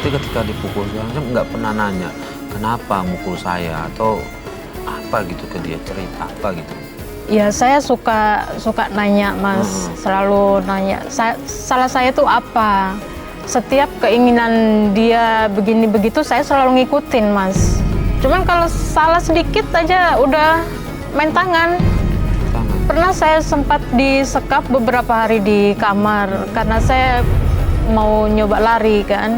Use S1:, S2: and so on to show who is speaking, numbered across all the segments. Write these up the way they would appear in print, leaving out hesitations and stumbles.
S1: Berarti ketika dipukul nggak pernah nanya kenapa mukul saya atau apa gitu ke dia, cerita apa gitu?
S2: Ya saya suka nanya Mas, selalu nanya. Salah saya tuh apa? Setiap keinginan dia begini begitu saya selalu ngikutin Mas. Cuman kalau salah sedikit aja udah main tangan. Pernah saya sempat disekap beberapa hari di kamar karena saya mau nyoba lari kan.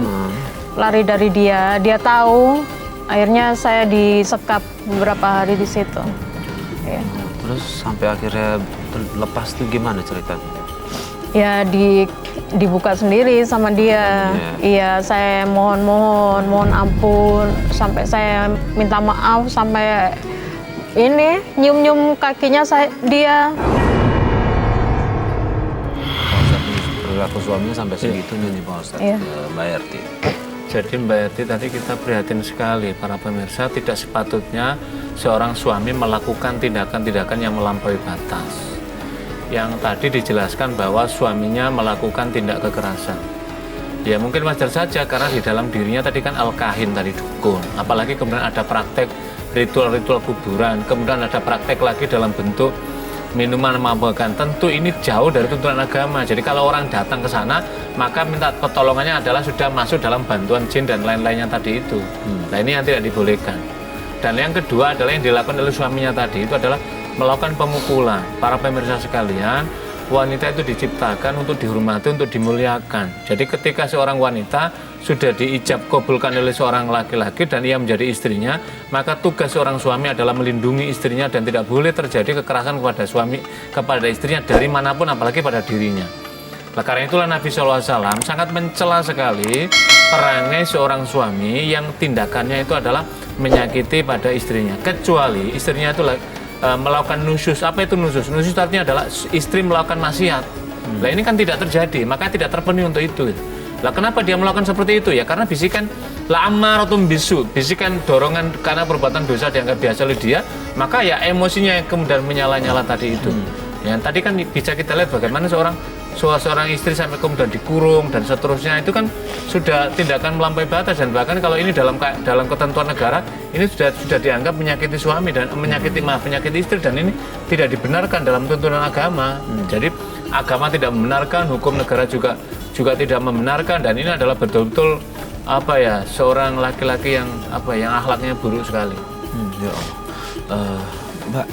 S2: Lari dari dia, dia tahu. Akhirnya saya disekap beberapa hari di situ. Ya.
S1: Terus sampai akhirnya lepas tuh gimana ceritanya?
S2: Ya dibuka sendiri sama dia. Iya, saya mohon ampun, sampai saya minta maaf, sampai ini nyium kakinya dia.
S1: Pak Ustadz, perilaku suaminya sampai segitunya nih Pak Ustadz, Mbak Erti.
S3: Jadi Mbak Erti tadi kita prihatin sekali para pemirsa, tidak sepatutnya seorang suami melakukan tindakan-tindakan yang melampaui batas. Yang tadi dijelaskan bahwa suaminya melakukan tindak kekerasan. Ya mungkin wajar saja karena di dalam dirinya tadi kan al-kahin tadi, dukun. Apalagi kemudian ada praktek ritual-ritual kuburan, kemudian ada praktek lagi dalam bentuk minuman memabukkan. Tentu ini jauh dari tuntunan agama. Jadi kalau orang datang ke sana, maka minta pertolongannya adalah sudah masuk dalam bantuan jin dan lain-lainnya tadi itu. Nah ini yang tidak dibolehkan. Dan yang kedua adalah yang dilakukan oleh suaminya tadi itu adalah melakukan pemukulan. Para pemirsa sekalian, wanita itu diciptakan untuk dihormati, untuk dimuliakan. Jadi ketika seorang wanita sudah diijab kabulkan oleh seorang laki-laki dan ia menjadi istrinya, maka tugas seorang suami adalah melindungi istrinya dan tidak boleh terjadi kekerasan kepada istrinya dari manapun, apalagi pada dirinya. Nah, karena itulah Nabi SAW sangat mencela sekali perangai seorang suami yang tindakannya itu adalah menyakiti pada istrinya, kecuali istrinya itu melakukan nusyus. Apa itu nusyus? Nusyus artinya adalah istri melakukan maksiat. Nah ini kan tidak terjadi, maka tidak terpenuhi untuk itu. Lah kenapa dia melakukan seperti itu? Ya karena bisikan la ammaratun bisu, bisikan dorongan karena perbuatan dosa dianggap biasa oleh dia, maka ya emosinya yang kemudian menyala-nyala tadi itu. Ya tadi kan bisa kita lihat bagaimana seorang istri sampai kemudian dikurung dan seterusnya, itu kan sudah tindakan melampaui batas, dan bahkan kalau ini dalam ketentuan negara ini sudah dianggap menyakiti suami dan menyakiti istri, dan ini tidak dibenarkan dalam tuntunan agama. Jadi agama tidak membenarkan, hukum negara juga tidak membenarkan, dan ini adalah betul-betul seorang laki-laki yang akhlaknya buruk sekali.
S1: Ya Mbak,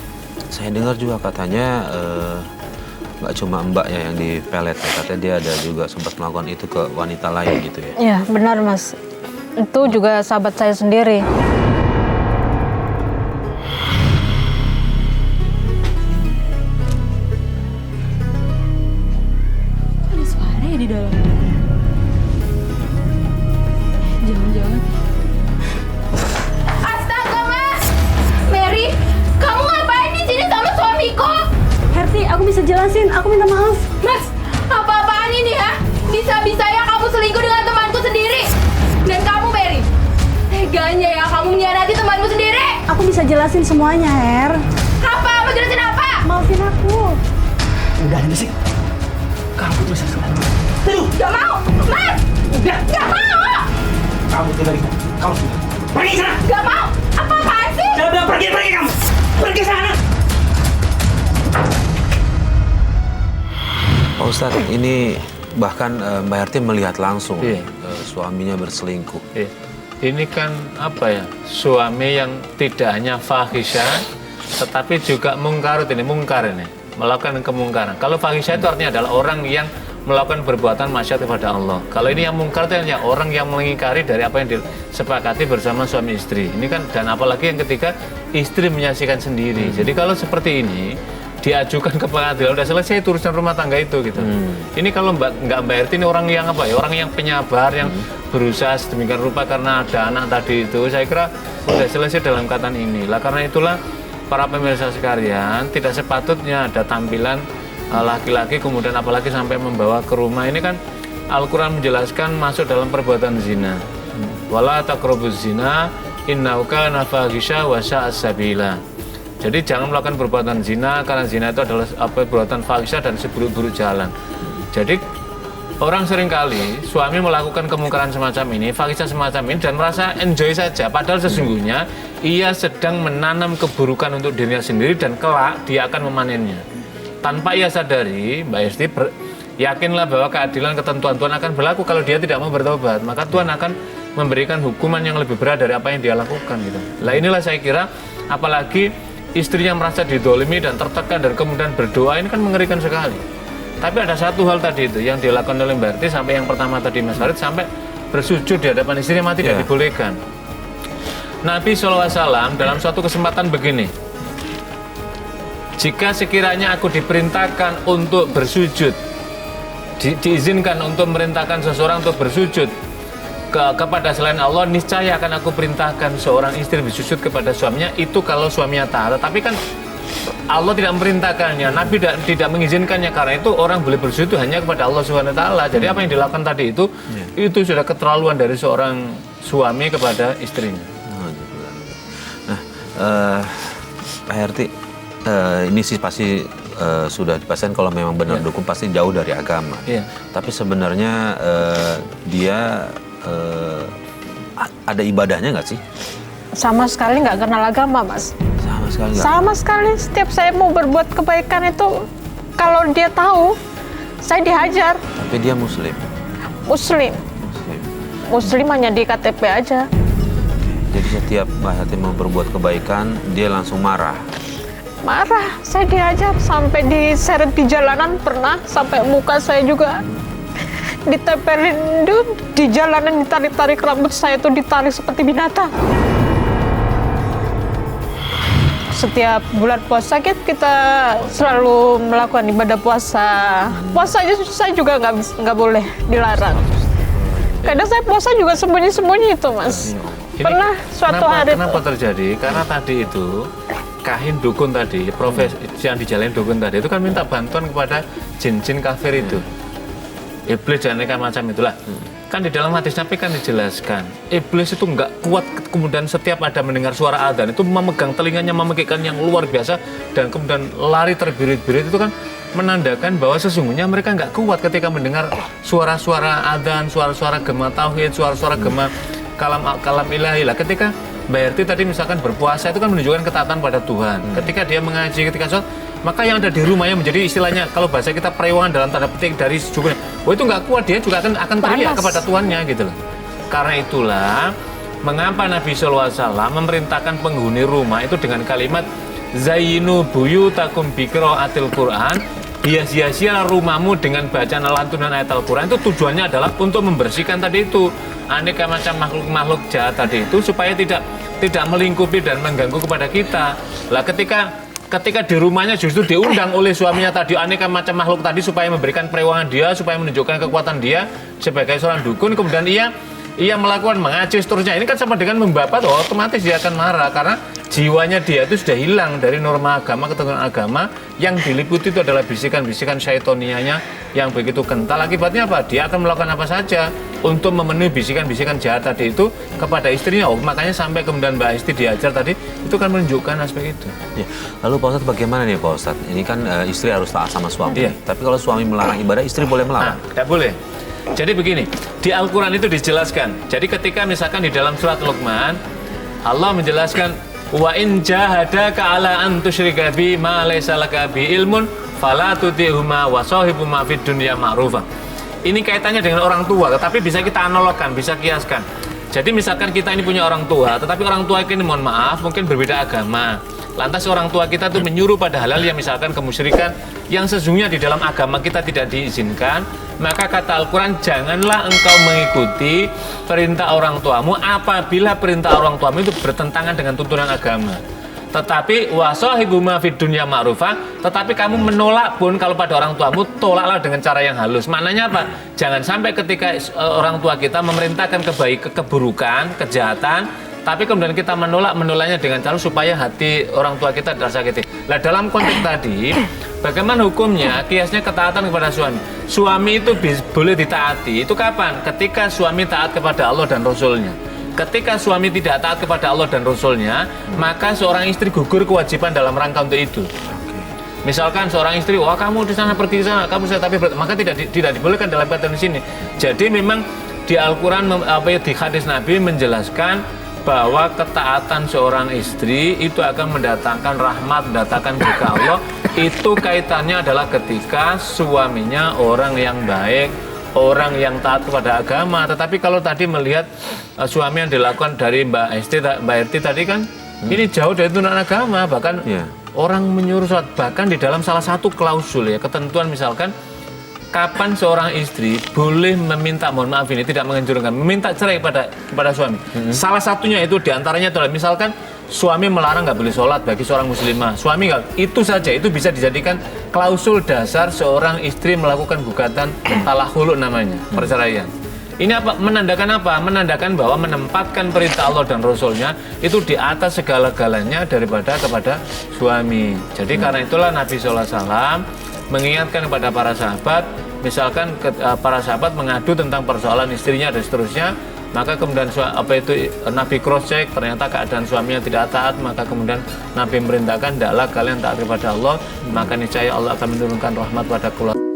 S1: saya dengar juga katanya nggak cuma Mbak ya yang dipelet ya, katanya dia ada juga sempat melakukan itu ke wanita lain gitu ya?
S2: Iya benar Mas, itu juga sahabat saya sendiri.
S4: Ada suara ya di dalam? Jangan-jangan. Astaga Mas, Mary, kamu ngapain di sini sama suamiku?
S5: Herti, aku bisa jelasin, aku minta maaf.
S4: Mas, apa-apaan ini ya? Bisa-bisanya kamu selingkuh dengan temanku sendiri. Dan kamu Mary, teganya ya kamu mengkhianati temanmu sendiri.
S5: Aku bisa jelasin semuanya, Her.
S4: Apa? Mau jelasin apa?
S5: Maafin aku.
S6: Udah ini sih. Kamu bisa selalu.
S4: Gak mau, Mas.
S6: Udah.
S4: Gak mau.
S6: Kamu tinggal di sana. Kamu sudah. Pergi sana.
S4: Gak mau. Apa-apaan sih?
S6: Jangan bilang pergi kamu. Pergi sana.
S1: Pak Ustadz, ini bahkan Mbak Herti melihat langsung suaminya berselingkuh.
S3: Ini kan suami yang tidak hanya fahisyah tetapi juga mungkar ini, melakukan kemungkaran. Kalau fahisyah itu artinya adalah orang yang melakukan perbuatan maksiat kepada Allah. Kalau ini yang mungkar itu hanya orang yang mengingkari dari apa yang disepakati bersama suami istri. Ini kan, dan apalagi yang ketika istri menyaksikan sendiri. Jadi kalau seperti ini diajukan ke pengadilan, udah selesai urusan rumah tangga itu gitu. Ini kalau Mbak Herti ini orang yang orang yang penyabar, yang berusaha sedemikian rupa karena ada anak tadi itu, saya kira udah selesai dalam kaitan ini. Lah karena itulah para pemirsa sekalian, tidak sepatutnya ada tampilan laki-laki kemudian apalagi sampai membawa ke rumah. Ini kan Al-Quran menjelaskan masuk dalam perbuatan zina. Wala taqrabuz zina innahu kana fahisha wa sa'a sabila. Jadi jangan melakukan perbuatan zina, karena zina itu adalah perbuatan fahisha dan seburuk-buruk jalan. Jadi Orang seringkali suami melakukan kemungkaran semacam ini, fahisha semacam ini dan merasa enjoy saja. Padahal sesungguhnya ia sedang menanam keburukan untuk dirinya sendiri dan kelak dia akan memanennya. Tanpa ia sadari, Mbak Esti, yakinlah bahwa keadilan ketentuan Tuhan akan berlaku kalau dia tidak mau bertobat. Maka Tuhan akan memberikan hukuman yang lebih berat dari apa yang dia lakukan gitu. Nah inilah saya kira, apalagi istrinya merasa didolimi dan tertekan dan kemudian berdoa, ini kan mengerikan sekali. Tapi ada satu hal tadi itu yang dilakukan oleh Mbak Erti sampai yang pertama tadi Mas Farid sampai bersujud di hadapan istrinya tidak dibolehkan. Nabi SAW dalam suatu kesempatan begini, jika sekiranya aku diperintahkan untuk bersujud, diizinkan untuk merintahkan seseorang untuk bersujud kepada selain Allah, niscaya akan aku perintahkan seorang istri bersujud kepada suaminya, itu kalau suaminya taat. Tapi kan Allah tidak memerintahkannya, Nabi tidak mengizinkannya, karena itu orang boleh bersujud hanya kepada Allah Subhanahu wa taala. Jadi apa yang dilakukan tadi itu sudah keterlaluan dari seorang suami kepada istrinya.
S1: Nah, Pak Herti, ini sih pasti sudah dipastikan kalau memang benar dukun pasti jauh dari agama. Tapi sebenarnya dia ada ibadahnya nggak sih?
S2: Sama sekali nggak kenal agama, Mas. Sama sekali. Setiap saya mau berbuat kebaikan itu, kalau dia tahu, saya dihajar.
S1: Tapi dia Muslim.
S2: Muslim hanya di KTP aja.
S1: Jadi setiap Mbak Herti mau berbuat kebaikan, dia langsung marah.
S2: Saya dihajar sampai diseret di jalanan pernah, sampai muka saya juga ditempelin di jalanan, ditarik-tarik rambut saya itu ditarik seperti binatang. Setiap bulan puasa kita selalu melakukan ibadah puasa. Puasa aja saya juga nggak boleh, dilarang. Kadang saya puasa juga sembunyi-sembunyi itu, Mas. Pernah suatu hari.
S3: Kenapa terjadi? Karena tadi itu kahin dukun tadi, profesi yang dijalani dukun tadi itu kan minta bantuan kepada jin-jin kafir itu. Iblis dan aneka macam itulah. Kan di dalam hadis Nabi kan dijelaskan, iblis itu nggak kuat, kemudian setiap ada mendengar suara adzan itu memegang telinganya, memegangkan yang luar biasa, dan kemudian lari terbirit-birit. Itu kan menandakan bahwa sesungguhnya mereka nggak kuat ketika mendengar suara-suara adzan, suara-suara gema tauhid, suara-suara gema kalam ilahi lah. Ketika Mbak Herti tadi misalkan berpuasa itu kan menunjukkan ketaatan pada Tuhan. Ketika dia mengaji, ketika sholat, maka yang ada di rumahnya menjadi istilahnya, kalau bahasa kita perewangan dalam tanda petik dari sejuknya, itu nggak kuat, dia juga akan teriak kepada Tuhannya gitu loh. Karena itulah mengapa Nabi SAW memerintahkan penghuni rumah itu dengan kalimat Zainu buyutakum biqiraatil Quran, hias-hiasilah rumahmu dengan bacaan lantunan ayat Al-Quran. Itu tujuannya adalah untuk membersihkan tadi itu aneka macam makhluk-makhluk jahat tadi itu, supaya tidak melingkupi dan mengganggu kepada kita. Lah ketika di rumahnya justru diundang oleh suaminya tadi aneka macam makhluk tadi supaya memberikan perewangan dia, supaya menunjukkan kekuatan dia sebagai seorang dukun, kemudian ia melakukan mengaji seterusnya. Ini kan sama dengan membabat, otomatis dia akan marah karena jiwanya dia itu sudah hilang dari norma agama, ketentuan agama. Yang diliputi itu adalah bisikan-bisikan syaitonianya yang begitu kental. Akibatnya apa? Dia akan melakukan apa saja untuk memenuhi bisikan-bisikan jahat tadi itu kepada istrinya. Makanya sampai kemudian Mbak Esti diajar tadi, itu kan menunjukkan aspek itu.
S1: Ya. Lalu Pak Ustadz bagaimana nih Pak Ustadz? Ini kan istri harus taat sama suami. Tapi kalau suami melarang ibadah, istri boleh melarang?
S3: Tidak boleh. Jadi begini, di Al-Quran itu dijelaskan. Jadi ketika misalkan di dalam surat Luqman, Allah menjelaskan, wa in jahadaka ala an tusyrika bi ma laysa laka bi ilmun fala tutihuma wa sahibuma fid dunya ma'rufa. Ini kaitannya dengan orang tua, tetapi bisa kita analogkan, bisa kiaskan. Jadi misalkan kita ini punya orang tua, tetapi orang tua ini mohon maaf mungkin berbeda agama. Lantas orang tua kita tuh menyuruh pada hal-hal yang misalkan kemusyrikan yang sesungguhnya di dalam agama kita tidak diizinkan, maka kata Al-Quran, janganlah engkau mengikuti perintah orang tuamu apabila perintah orang tuamu itu bertentangan dengan tuntunan agama. Tetapi wasahibuma fid dunya ma'rufa, tetapi kamu menolak pun kalau pada orang tuamu, tolaklah dengan cara yang halus. Maknanya apa? Jangan sampai ketika orang tua kita memerintahkan keburukan, kejahatan, tapi kemudian kita menolaknya dengan cara supaya hati orang tua kita tersakiti. Nah dalam konteks tadi, bagaimana hukumnya? Kiasnya ketaatan kepada suami. Suami itu boleh ditaati. Itu kapan? Ketika suami taat kepada Allah dan Rasulnya. Ketika suami tidak taat kepada Allah dan Rasulnya, maka seorang istri gugur kewajiban dalam rangka untuk itu. Misalkan seorang istri, wah kamu di sana pergi ke sana, kamu saya tapi maka tidak dibolehkan dalam kaitan di sini. Jadi memang di Al-Quran di hadis Nabi menjelaskan bahwa ketaatan seorang istri itu akan mendatangkan rahmat, mendatangkan berkah Allah. Itu kaitannya adalah ketika suaminya orang yang baik, orang yang taat kepada agama. Tetapi kalau tadi melihat suami yang dilakukan dari Mbak Erti tadi kan, ini jauh dari tuntunan agama. Bahkan orang menyuruh sholat, bahkan di dalam salah satu klausul ya, ketentuan misalkan kapan seorang istri boleh meminta, mohon maaf ini tidak menganjurkan, meminta cerai kepada suami. Salah satunya itu diantaranya adalah misalkan suami melarang nggak boleh sholat bagi seorang muslimah. Suami nggak, itu saja itu bisa dijadikan klausul dasar seorang istri melakukan gugatan talak khulu namanya, perceraian. Ini menandakan apa? Menandakan bahwa menempatkan perintah Allah dan Rasulnya itu di atas segala-galanya daripada kepada suami. Jadi karena itulah Nabi SAW mengingatkan kepada para sahabat, misalkan para sahabat mengadu tentang persoalan istrinya dan seterusnya, maka kemudian Nabi cross check, ternyata keadaan suaminya tidak taat, maka kemudian Nabi memerintahkan hendaklah kalian taat kepada Allah, maka niscaya Allah akan menurunkan rahmat pada keluarga.